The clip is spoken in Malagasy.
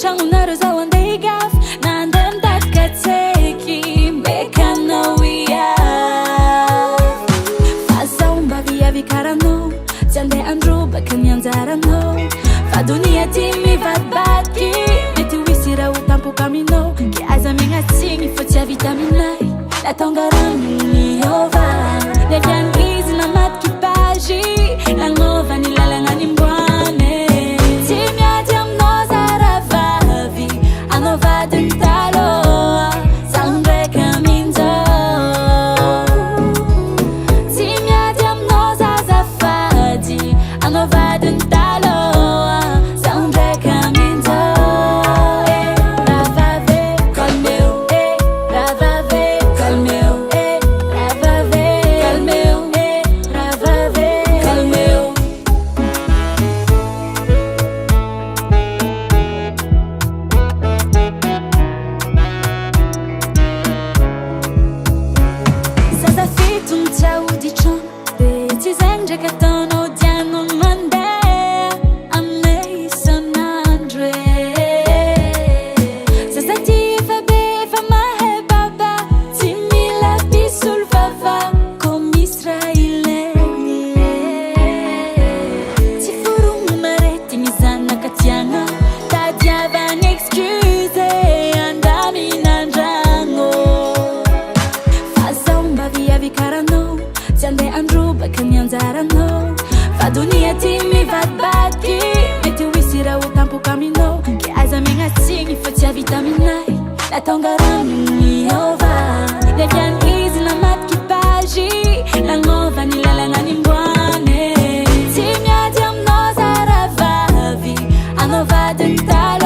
Tragnonareo zao andeha higafy na andeha mitady katseky mbeka anao hiavy fa zaho mba viavy karanao tsy andeha androbaka ny anjaranao fa donia ty mivadibadiky mety ho hisy raha ho tampoka aminao ke aza miagnatsiny fa tsy havita aminay natonga rano niova neviany izy namatiky pagy nagnova ny lalagna nimboane tsy miady aminao zaravavy anovadiny taloha zaho ndraiky amin'izao tsy miady aminao zazafady anovadiny taloha zaho ndraiky amin'izao ravave kalmeu ravave kalmeu ravave kalmeu ravave kalmeu zaza fito mitsahody trano be tsy zay ndraiky ataonao diano ny mandeha aminay isan'andro zaza ty efa be efa mahay baba tsy mila pisolo vava ko misy raha ilainy tsy forogno maretigny zanaka tiana tadiavany excuse andaminan-dragno fa zaho mba viavy karanao tsy andeha androbaka ny anjaranao fa donia ty mivadibadiky mety ho hisy raha ho tampoka aminao ke aza miagnatsiny fa tsy havita aminay natonga rano niova neviany izy namatiky pagy nagnova ny lalagna nimboane tsy miady aminao zaravavy anovadiny talo